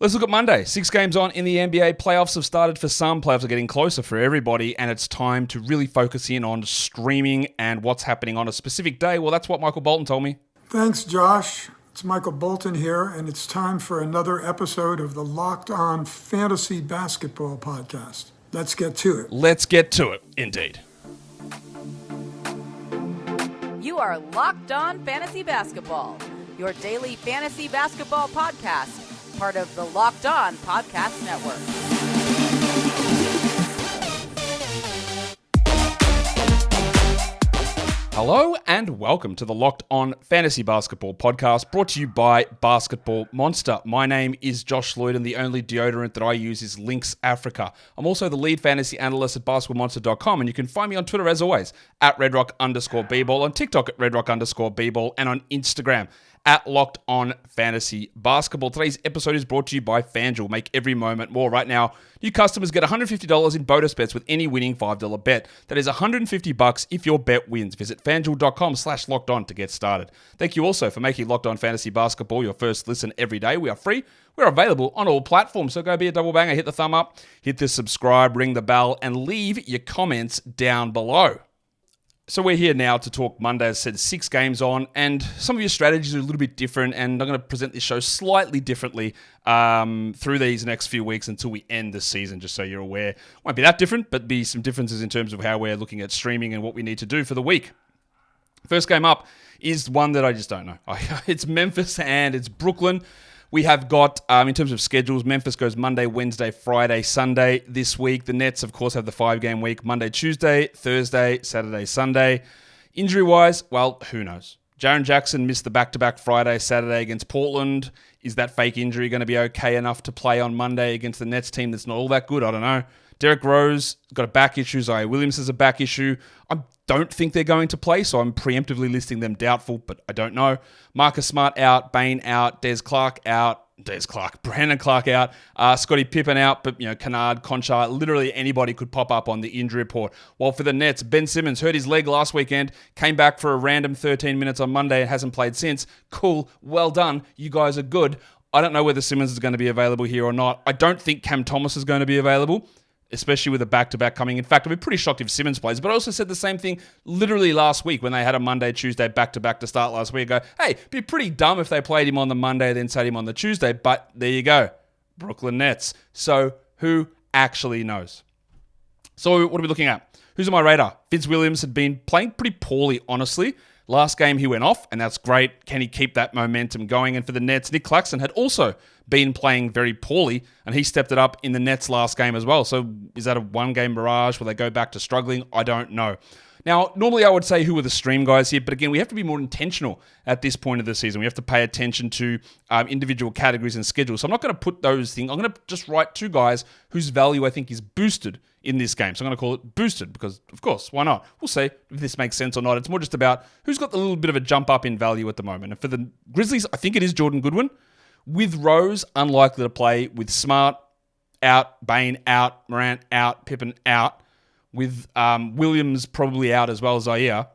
Let's look at Monday. 6 games on in the NBA. Playoffs have started for some. Playoffs are getting closer for everybody, and it's time to really focus in on streaming and what's happening on a specific day. Well, that's what Michael Bolton told me. Thanks, Josh. It's Michael Bolton here, and it's time for another episode of the Locked On Fantasy Basketball Podcast. Let's get to it. Let's get to it, indeed. You are Locked On Fantasy Basketball, your daily fantasy basketball podcast, part of the Locked On Podcast Network. Hello and welcome to the Locked On Fantasy Basketball Podcast, brought to you by Basketball Monster. My name is Josh Lloyd, and the only deodorant that I use is Lynx Africa. I'm also the lead fantasy analyst at basketballmonster.com, and you can find me on Twitter as always at redrock_bball, on TikTok at redrock_bball, and on Instagram at Locked On Fantasy Basketball. Today's episode is brought to you by FanDuel. Make every moment more. Right now, new customers get $150 in bonus bets with any winning $5 bet. That is $150 if your bet wins. Visit FanDuel.com/LockedOn to get started. Thank you also for making Locked On Fantasy Basketball your first listen every day. We are free. We're available on all platforms, so go be a double banger. Hit the thumb up, hit the subscribe, ring the bell, and leave your comments down below. So we're here now to talk Monday. As I said, 6 games on, and some of your strategies are a little bit different, and I'm going to present this show slightly differently through these next few weeks until we end the season, just so you're aware. Won't be that different, but be some differences in terms of how we're looking at streaming and what we need to do for the week. First game up is one that I just don't know. It's Memphis and it's Brooklyn. We have got, in terms of schedules, Memphis goes Monday, Wednesday, Friday, Sunday this week. The Nets, of course, have the 5-game week, Monday, Tuesday, Thursday, Saturday, Sunday. Injury-wise, well, who knows? Jaren Jackson missed the back-to-back Friday, Saturday against Portland. Is that fake injury going to be okay enough to play on Monday against the Nets team that's not all that good? I don't know. Derrick Rose got a back issue. Zion Williams has a back issue. I don't think they're going to play, so I'm preemptively listing them doubtful, but I don't know. Marcus Smart out, Bane out, Brandon Clark out, Scottie Pippen out, but Kennard, Conchar, literally anybody could pop up on the injury report. While for the Nets, Ben Simmons hurt his leg last weekend, came back for a random 13 minutes on Monday and hasn't played since. Cool, well done, you guys are good. I don't know whether Simmons is going to be available here or not. I don't think Cam Thomas is going to be available, especially with a back-to-back coming. In fact, I'd be pretty shocked if Simmons plays. But I also said the same thing literally last week when they had a Monday, Tuesday back-to-back to start last week. I go, hey, it'd be pretty dumb if they played him on the Monday, then sat him on the Tuesday. But there you go. Brooklyn Nets. So who actually knows? So what are we looking at? Who's on my radar? Vince Williams had been playing pretty poorly, honestly. Last game he went off, and that's great. Can he keep that momentum going? And for the Nets, Nick Claxton had also been playing very poorly, and he stepped it up in the Nets last game as well. So is that a one-game barrage? Will they go back to struggling? I don't know. Now, normally I would say who are the stream guys here, but again, we have to be more intentional at this point of the season. We have to pay attention to individual categories and schedules. So I'm not going to put those things. I'm going to just write 2 guys whose value I think is boosted in this game. So I'm going to call it boosted because, of course, why not? We'll see if this makes sense or not. It's more just about who's got the little bit of a jump up in value at the moment. And for the Grizzlies, I think it is Jordan Goodwin. With Rose, unlikely to play. With Smart, out. Bane, out. Morant, out. Pippen, out. With Williams probably out as well as Zaire,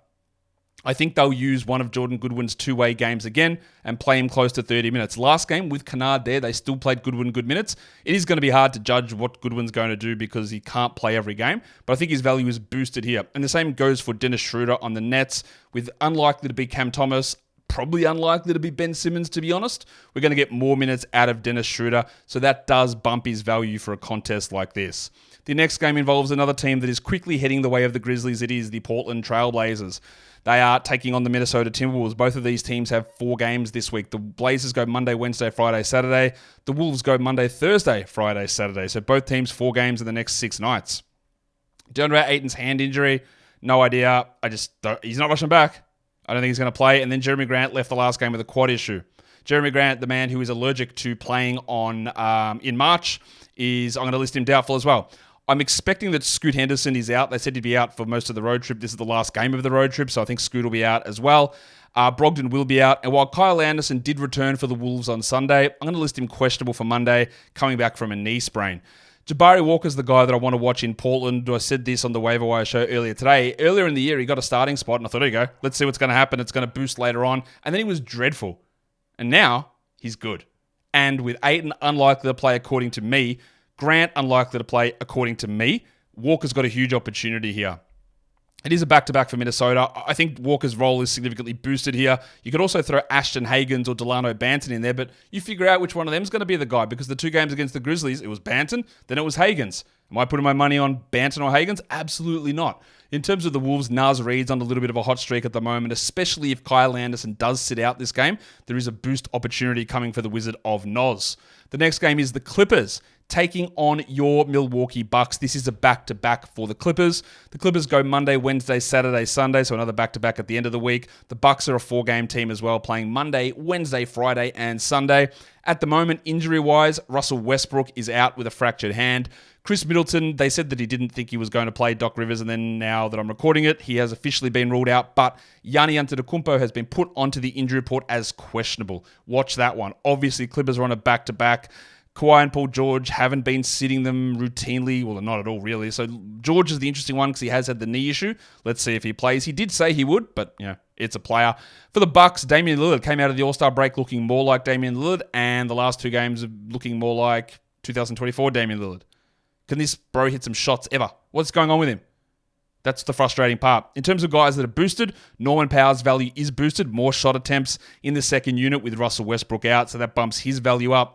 I think they'll use one of Jordan Goodwin's 2-way games again and play him close to 30 minutes. Last game with Kennard there, they still played Goodwin good minutes. It is going to be hard to judge what Goodwin's going to do because he can't play every game, but I think his value is boosted here. And the same goes for Dennis Schroeder on the Nets, with unlikely to be Cam Thomas, probably unlikely to be Ben Simmons, to be honest. We're going to get more minutes out of Dennis Schroeder, so that does bump his value for a contest like this. The next game involves another team that is quickly heading the way of the Grizzlies. It is the Portland Trail Blazers. They are taking on the Minnesota Timberwolves. Both of these teams have 4 games this week. The Blazers go Monday, Wednesday, Friday, Saturday. The Wolves go Monday, Thursday, Friday, Saturday. So both teams 4 games in the next 6 nights. DeAndre Ayton's hand injury, no idea. He's not rushing back. I don't think he's going to play. And then Jeremy Grant left the last game with a quad issue. Jeremy Grant, the man who is allergic to playing in March, I'm going to list him doubtful as well. I'm expecting that Scoot Henderson is out. They said he'd be out for most of the road trip. This is the last game of the road trip, so I think Scoot will be out as well. Brogdon will be out. And while Kyle Anderson did return for the Wolves on Sunday, I'm going to list him questionable for Monday, coming back from a knee sprain. Jabari Walker's the guy that I want to watch in Portland. I said this on the waiver wire show earlier today. Earlier in the year, he got a starting spot, and I thought, there you go. Let's see what's going to happen. It's going to boost later on. And then he was dreadful. And now, he's good. And with Ayton unlikely to play according to me, Grant unlikely to play according to me, Walker's got a huge opportunity here. It is a back-to-back for Minnesota. I think Walker's role is significantly boosted here. You could also throw Ashton Hagans or Delano Banton in there, but you figure out which one of them is going to be the guy, because the 2 games against the Grizzlies, it was Banton, then it was Hagans. Am I putting my money on Banton or Hagans? Absolutely not. In terms of the Wolves, Naz Reid's on a little bit of a hot streak at the moment, especially if Kyle Anderson does sit out this game. There is a boost opportunity coming for the Wizard of Noz. The next game is the Clippers taking on your Milwaukee Bucks. This is a back-to-back for the Clippers. The Clippers go Monday, Wednesday, Saturday, Sunday, so another back-to-back at the end of the week. The Bucks are a 4-game team as well, playing Monday, Wednesday, Friday, and Sunday. At the moment, injury-wise, Russell Westbrook is out with a fractured hand. Chris Middleton, they said that he didn't think he was going to play Doc Rivers, and then now that I'm recording it, he has officially been ruled out, but Giannis Antetokounmpo has been put onto the injury report as questionable. Watch that one. Obviously, Clippers are on a back-to-back. Kawhi and Paul George haven't been sitting them routinely. Well, not at all, really. So George is the interesting one because he has had the knee issue. Let's see if he plays. He did say he would, but, it's a player. For the Bucks, Damian Lillard came out of the All-Star break looking more like Damian Lillard, and the last 2 games are looking more like 2024 Damian Lillard. Can this bro hit some shots ever? What's going on with him? That's the frustrating part. In terms of guys that are boosted, Norman Powell's value is boosted. More shot attempts in the second unit with Russell Westbrook out, so that bumps his value up.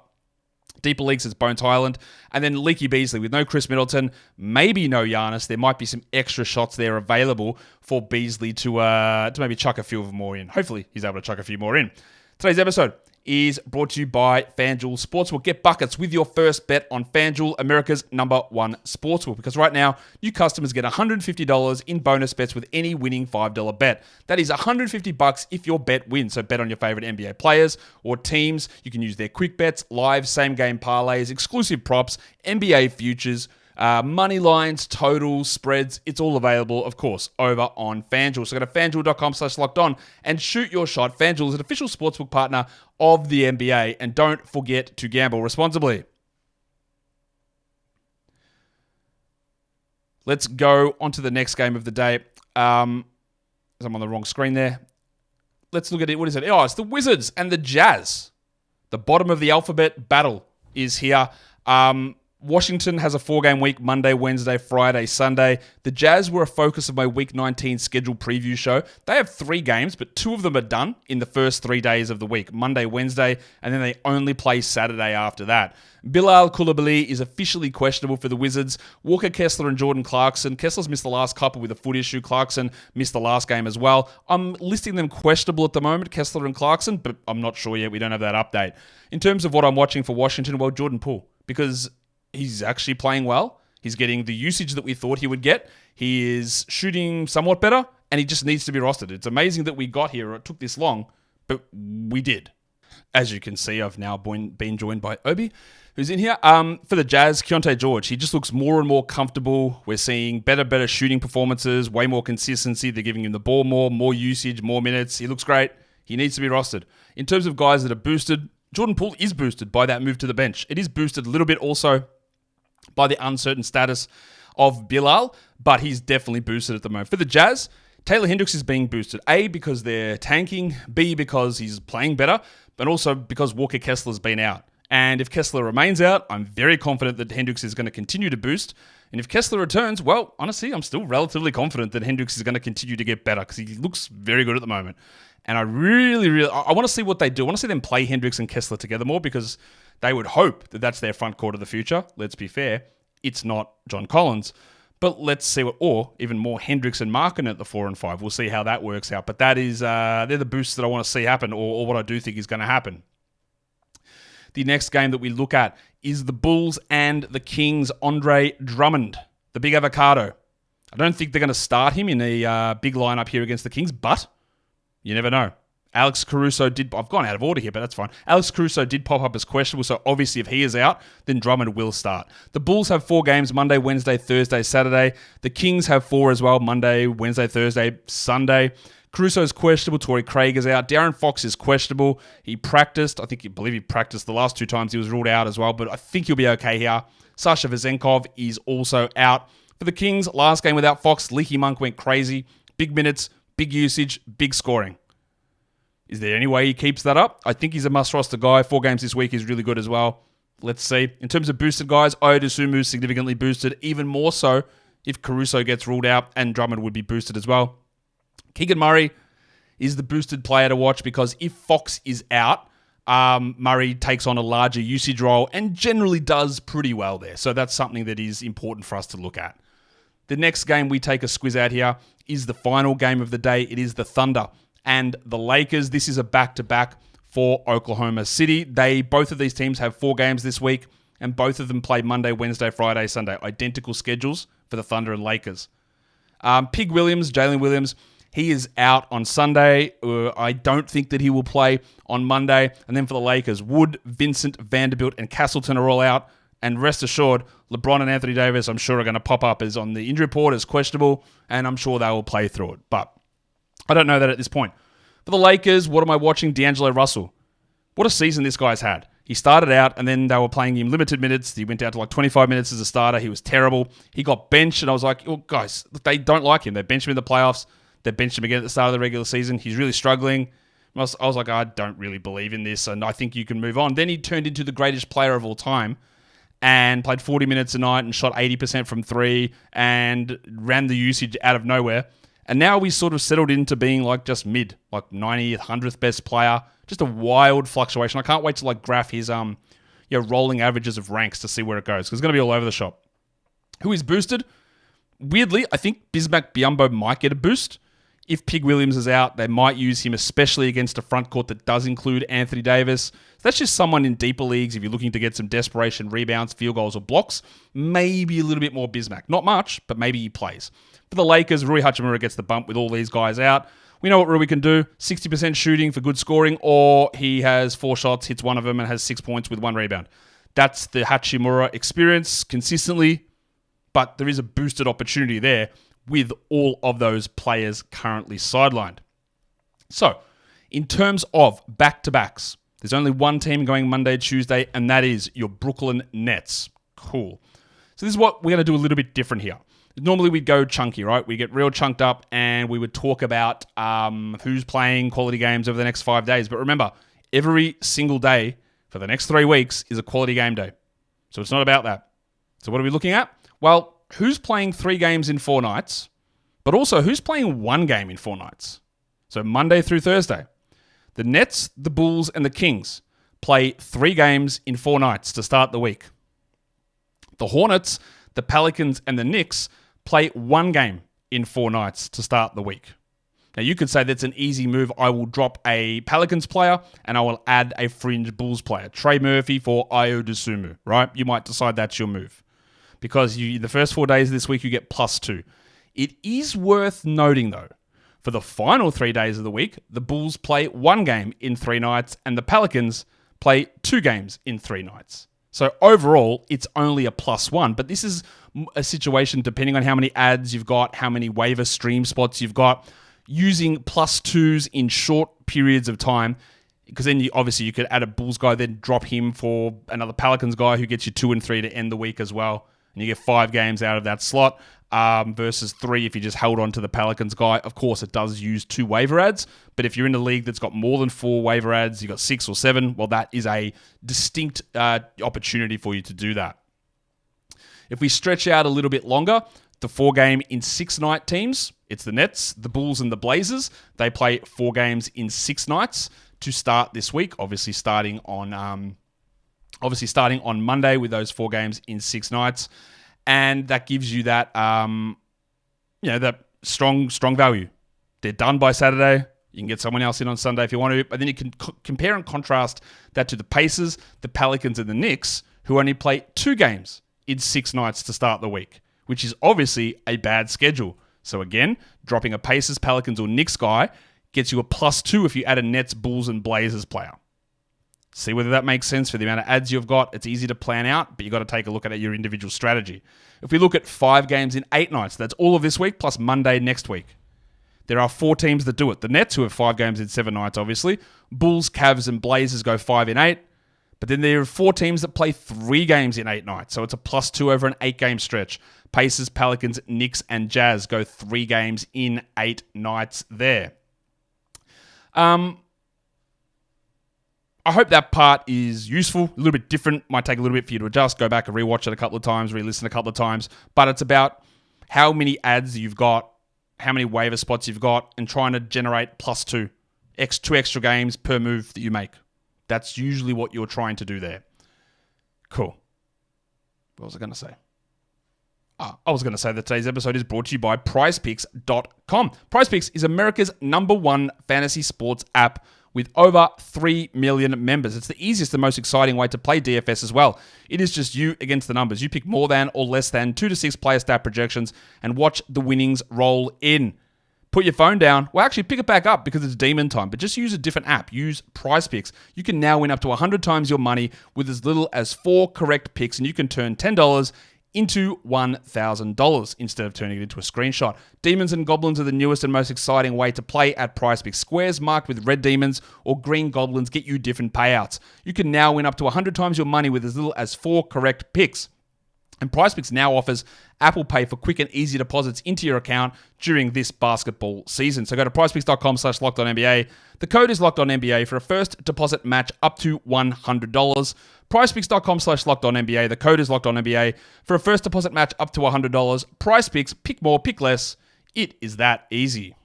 Deeper leagues is Bones Highland. And then Leaky Beasley with no Chris Middleton, maybe no Giannis. There might be some extra shots there available for Beasley to maybe chuck a few of them more in. Hopefully he's able to chuck a few more in. Today's episode is brought to you by FanDuel Sportsbook. Get buckets with your first bet on FanDuel, America's #1 sportsbook. Because right now, new customers get $150 in bonus bets with any winning $5 bet. That is $150 if your bet wins. So bet on your favorite NBA players or teams. You can use their quick bets, live same-game parlays, exclusive props, NBA futures, money lines, totals, spreads. It's all available, of course, over on FanDuel. So go to FanDuel.com/lockedon and shoot your shot. FanDuel is an official sportsbook partner of the NBA. And don't forget to gamble responsibly. Let's go on to the next game of the day. I'm on the wrong screen there. Let's look at it. What is it? Oh, it's the Wizards and the Jazz. The bottom of the alphabet battle is here. Washington has a 4-game week, Monday, Wednesday, Friday, Sunday. The Jazz were a focus of my Week 19 schedule preview show. They have 3 games, but 2 of them are done in the first 3 days of the week, Monday, Wednesday, and then they only play Saturday after that. Bilal Coulibaly is officially questionable for the Wizards. Walker Kessler and Jordan Clarkson. Kessler's missed the last couple with a foot issue. Clarkson missed the last game as well. I'm listing them questionable at the moment, Kessler and Clarkson, but I'm not sure yet. We don't have that update. In terms of what I'm watching for Washington, well, Jordan Poole, because he's actually playing well. He's getting the usage that we thought he would get. He is shooting somewhat better, and he just needs to be rostered. It's amazing that we got here. It took this long, but we did. As you can see, I've now been joined by Obi, who's in here. For the Jazz, Keyonte George, he just looks more and more comfortable. We're seeing better shooting performances, way more consistency. They're giving him the ball more usage, more minutes. He looks great. He needs to be rostered. In terms of guys that are boosted, Jordan Poole is boosted by that move to the bench. It is boosted a little bit also by the uncertain status of Bilal, but he's definitely boosted at the moment. For the Jazz, Taylor Hendricks is being boosted. A, because they're tanking. B, because he's playing better. But also because Walker Kessler's been out. And if Kessler remains out, I'm very confident that Hendricks is going to continue to boost. And if Kessler returns, well, honestly, I'm still relatively confident that Hendricks is going to continue to get better because he looks very good at the moment. And I really I want to see what they do. I want to see them play Hendricks and Kessler together more because they would hope that that's their front court of the future. Let's be fair. It's not John Collins. But let's see or even more Hendricks and Markin at the 4 and 5. We'll see how that works out. But that is, they're the boosts that I want to see happen or what I do think is going to happen. The next game that we look at is the Bulls and the Kings, Andre Drummond, the big avocado. I don't think they're going to start him in a big lineup here against the Kings, but you never know. Alex Caruso I've gone out of order here, but that's fine. Alex Caruso did pop up as questionable, so obviously if he is out, then Drummond will start. The Bulls have 4 games, Monday, Wednesday, Thursday, Saturday. The Kings have 4 as well, Monday, Wednesday, Thursday, Sunday. Caruso is questionable. Torrey Craig is out. Darren Fox is questionable. He practiced. I believe he practiced the last 2 times. He was ruled out as well, but I think he'll be okay here. Sasha Vezenkov is also out. For the Kings, last game without Fox, Leaky Monk went crazy. Big minutes, big usage, big scoring. Is there any way he keeps that up? I think he's a must-roster guy. 4 games this week is really good as well. Let's see. In terms of boosted guys, Ayo significantly boosted, even more so if Caruso gets ruled out, and Drummond would be boosted as well. Keegan Murray is the boosted player to watch because if Fox is out, Murray takes on a larger usage role and generally does pretty well there. So that's something that is important for us to look at. The next game we take a squiz at here is the final game of the day. It is the Thunder and the Lakers. This is a back-to-back for Oklahoma City. Both of these teams have 4 games this week, and both of them play Monday, Wednesday, Friday, Sunday. Identical schedules for the Thunder and Lakers. Jalen Williams, he is out on Sunday. I don't think that he will play on Monday. And then for the Lakers, Wood, Vincent, Vanderbilt, and Castleton are all out. And rest assured, LeBron and Anthony Davis, I'm sure, are going to pop up as on the injury report as questionable, and I'm sure they will play through it. But I don't know that at this point. For the Lakers, what am I watching? D'Angelo Russell. What a season this guy's had. He started out, and then they were playing him limited minutes. He went out to like 25 minutes as a starter. He was terrible. He got benched, and I was like, oh, guys, they don't like him. They benched him in the playoffs. They benched him again at the start of the regular season. He's really struggling. I was like, I don't really believe in this, and I think you can move on. Then he turned into the greatest player of all time and played 40 minutes a night and shot 80% from 3 and ran the usage out of nowhere. And now we sort of settled into being like just mid, like 90th, 100th best player. Just a wild fluctuation. I can't wait to like graph his rolling averages of ranks to see where it goes, because it's going to be all over the shop. Who is boosted? Weirdly, I think Bismack Biyombo might get a boost. If Pig Williams is out, they might use him, especially against a front court that does include Anthony Davis. So that's just someone in deeper leagues, if you're looking to get some desperation rebounds, field goals, or blocks, maybe a little bit more Bismack. Not much, but maybe he plays. For the Lakers, Rui Hachimura gets the bump with all these guys out. We know what Rui can do. 60% shooting for good scoring, or he has 4 shots, hits one of them, and has 6 points with 1 rebound. That's the Hachimura experience consistently, but there is a boosted opportunity there with all of those players currently sidelined. So, in terms of back-to-backs, there's only one team going Monday, Tuesday, and that is your Brooklyn Nets. Cool. So this is what we're going to do a little bit different here. Normally we'd go chunky, right? We get real chunked up and we would talk about who's playing quality games over the next 5 days. But remember, every single day for the next 3 weeks is a quality game day. So it's not about that. So what are we looking at? Well, who's playing 3 games in 4 nights, but also who's playing 1 game in 4 nights? So Monday through Thursday. The Nets, the Bulls, and the Kings play 3 games in 4 nights to start the week. The Hornets, the Pelicans, and the Knicks play 1 game in 4 nights to start the week. Now, you could say that's an easy move. I will drop a Pelicans player and I will add a fringe Bulls player. Trey Murphy for Ayo Dosunmu, right? You might decide that's your move, because the first 4 days of this week, you get +2. It is worth noting, though, for the final 3 days of the week, the Bulls play 1 game in 3 nights and the Pelicans play 2 games in 3 nights. So overall, it's only a +1, but this is a situation depending on how many ads you've got, how many waiver stream spots you've got, using +2s in short periods of time, because then obviously you could add a Bulls guy, then drop him for another Pelicans guy who gets you 2 and 3 to end the week as well. And you get 5 games out of that slot versus 3 if you just held on to the Pelicans guy. Of course, it does use 2 waiver ads, but if you're in a league that's got more than 4 waiver ads, you've got 6 or 7, well, that is a distinct opportunity for you to do that. If we stretch out a little bit longer, the 4 game in 6 night teams, it's the Nets, the Bulls, and the Blazers. They play 4 games in 6 nights to start this week, obviously starting on Monday with those 4 games in 6 nights. And that gives you that, that strong value. They're done by Saturday. You can get someone else in on Sunday if you want to. But then you can compare and contrast that to the Pacers, the Pelicans, and the Knicks, who only play 2 games in 6 nights to start the week, which is obviously a bad schedule. So again, dropping a Pacers, Pelicans, or Knicks guy gets you a +2 if you add a Nets, Bulls, and Blazers player. See whether that makes sense for the amount of ads you've got. It's easy to plan out, but you've got to take a look at your individual strategy. If we look at 5 games in 8 nights, that's all of this week plus Monday next week. There are 4 teams that do it. The Nets, who have 5 games in 7 nights, obviously. Bulls, Cavs, and Blazers go 5 in 8. But then there are 4 teams that play 3 games in 8 nights. So it's a +2 over an 8-game stretch. Pacers, Pelicans, Knicks, and Jazz go 3 games in 8 nights there. I hope that part is useful, a little bit different. Might take a little bit for you to adjust, go back and rewatch it a couple of times, re-listen a couple of times. But it's about how many ads you've got, how many waiver spots you've got, and trying to generate +2, two extra games per move that you make. That's usually what you're trying to do there. Cool. What was I going to say? I was going to say that today's episode is brought to you by PrizePicks.com. PrizePicks is America's #1 fantasy sports app with over 3 million members. It's the easiest and most exciting way to play DFS as well. It is just you against the numbers. You pick more than or less than 2 to 6 player stat projections and watch the winnings roll in. Put your phone down. Well, actually, pick it back up because it's demon time, but just use a different app. Use PrizePicks. You can now win up to 100 times your money with as little as 4 correct picks, and you can turn $10 into $1,000 instead of turning it into a screenshot. Demons and Goblins are the newest and most exciting way to play at PrizePicks. Squares marked with red demons or green goblins get you different payouts. You can now win up to 100 times your money with as little as 4 correct picks. And PrizePicks now offers Apple Pay for quick and easy deposits into your account during this basketball season. So go to prizepicks.com/LockedOnNBA. The code is LockedOnNBA for a first deposit match up to $100. PrizePicks.com/LockedOnNBA. The code is LockedOnNBA for a first deposit match up to $100. PrizePicks, pick more, pick less. It is that easy.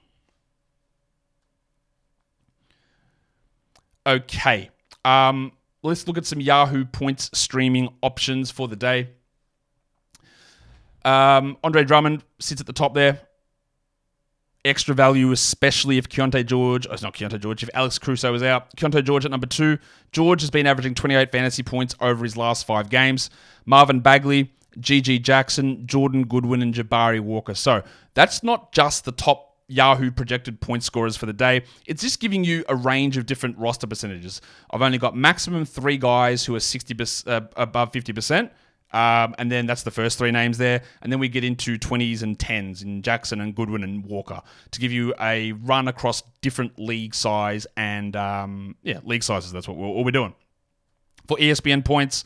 Okay. Let's look at some Yahoo Points streaming options for the day. Andre Drummond sits at the top there. Extra value, especially if if Alex Caruso is out. Keyonte George at number 2. George has been averaging 28 fantasy points over his last 5 games. Marvin Bagley, GG Jackson, Jordan Goodwin, and Jabari Walker. So that's not just the top Yahoo projected point scorers for the day. It's just giving you a range of different roster percentages. I've only got maximum 3 guys who are above 50%. And then that's the first 3 names there. And then we get into 20s and 10s in Jackson and Goodwin and Walker to give you a run across different league size and, league sizes. That's what we're doing. For ESPN points,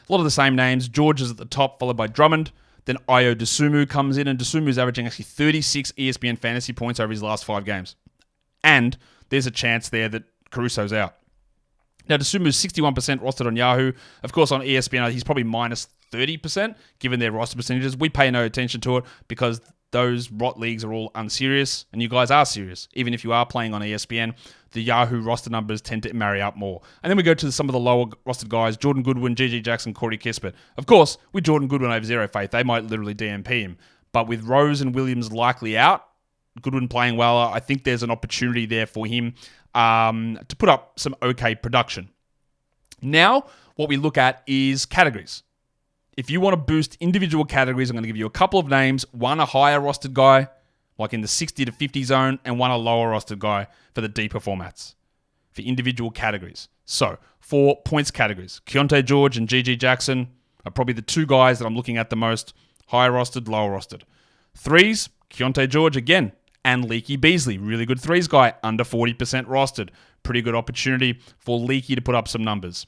a lot of the same names. George is at the top, followed by Drummond. Then Ayo Dosunmu comes in, and Dosunmu's averaging actually 36 ESPN fantasy points over his last 5 games. And there's a chance there that Caruso's out. Now, Dosunmu's 61% rostered on Yahoo. Of course, on ESPN, he's probably minus 30%, given their roster percentages. We pay no attention to it because those rot leagues are all unserious, and you guys are serious. Even if you are playing on ESPN, the Yahoo roster numbers tend to marry up more. And then we go to some of the lower rostered guys, Jordan Goodwin, GG Jackson, Corey Kispert. Of course, with Jordan Goodwin over zero faith, they might literally DMP him. But with Rose and Williams likely out, Goodwin playing well, I think there's an opportunity there for him to put up some okay production. Now, what we look at is categories. If you want to boost individual categories, I'm going to give you a couple of names. One, a higher rostered guy, like in the 60 to 50 zone, and one, a lower rostered guy for the deeper formats, for individual categories. So, for points categories, Keyonte George and GG Jackson are probably the 2 guys that I'm looking at the most. Higher rostered, lower rostered. Threes, Keyonte George again, and Leaky Beasley. Really good threes guy, under 40% rostered. Pretty good opportunity for Leaky to put up some numbers.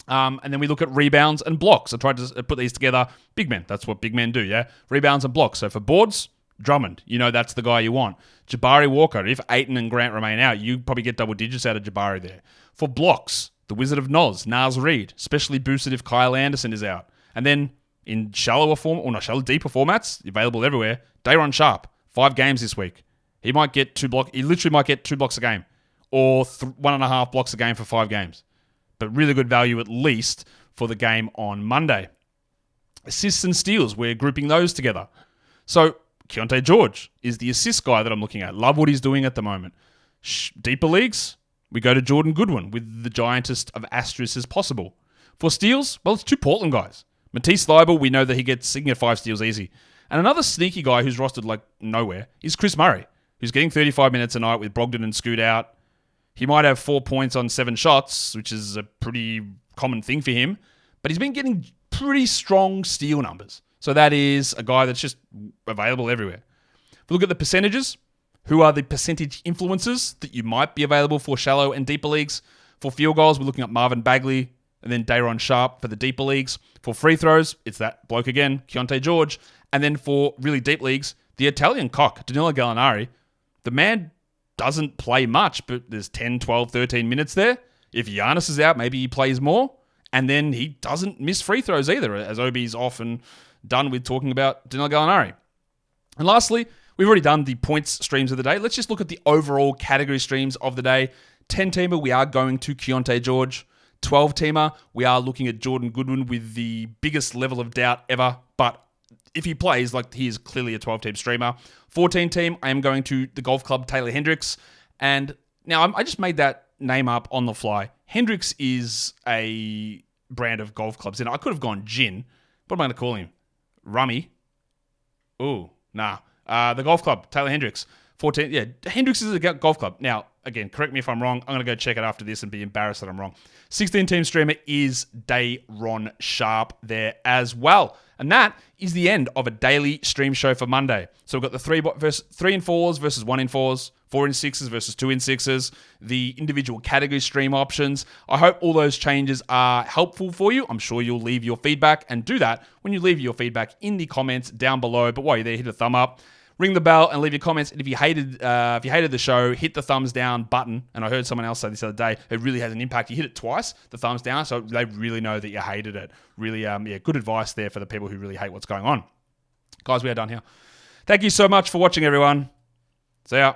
And then we look at rebounds and blocks. I tried to put these together. Big men, that's what big men do, yeah? Rebounds and blocks. So for boards, Drummond, that's the guy you want. Jabari Walker, if Ayton and Grant remain out, you probably get double digits out of Jabari there. For blocks, the Wizard of Naz Reid, especially boosted if Kyle Anderson is out. And then in deeper formats, available everywhere, Day'Ron Sharpe, 5 games this week. He might get 2 blocks. He literally might get 2 blocks a game, or 1.5 blocks a game for 5 games. But really good value at least for the game on Monday. Assists and steals, we're grouping those together. So Keyonte George is the assist guy that I'm looking at. Love what he's doing at the moment. Deeper leagues, we go to Jordan Goodwin with the giantest of asterisks as possible. For steals, well, it's 2 Portland guys. Matisse Thybulle, we know that he gets 5 steals easy. And another sneaky guy who's rostered like nowhere is Chris Murray, who's getting 35 minutes a night with Brogdon and Scoot out. He might have 4 points on 7 shots, which is a pretty common thing for him. But he's been getting pretty strong steal numbers. So that is a guy that's just available everywhere. If we look at the percentages, who are the percentage influencers that you might be available for shallow and deeper leagues? For field goals, we're looking at Marvin Bagley and then Day'Ron Sharpe for the deeper leagues. For free throws, it's that bloke again, Keyonte George. And then for really deep leagues, the Italian cock, Danilo Gallinari. The man doesn't play much, but there's 10, 12, 13 minutes there. If Giannis is out, maybe he plays more. And then he doesn't miss free throws either, as Obi's often done with talking about Danilo Gallinari. And lastly, we've already done the points streams of the day. Let's just look at the overall category streams of the day. 10-teamer, we are going to Keyonte George. 12-teamer, we are looking at Jordan Goodwin with the biggest level of doubt ever. But if he plays, like, he is clearly a 12-team streamer. 14-team, I am going to the golf club Taylor Hendricks. And now I just made that name up on the fly. Hendricks is a brand of golf clubs. And I could have gone gin. What am I going to call him? Rummy? Ooh, nah. The golf club, Taylor Hendricks. 14. Yeah, Hendricks is a golf club. Now, again, correct me if I'm wrong. I'm going to go check it after this and be embarrassed that I'm wrong. 16-team streamer is Dayron Sharp there as well. And that is the end of a daily stream show for Monday. So we've got the 3 in 4s versus 1 in 4s, 4 in 6s versus 2 in 6s, the individual category stream options. I hope all those changes are helpful for you. I'm sure you'll leave your feedback, and do that when you leave your feedback in the comments down below. But while you're there, hit a thumb up, ring the bell, and leave your comments. And if you hated the show, hit the thumbs down button. And I heard someone else say this the other day, it really has an impact. You hit it twice, the thumbs down, so they really know that you hated it. Really, good advice there for the people who really hate what's going on. Guys, we are done here. Thank you so much for watching, everyone. See ya.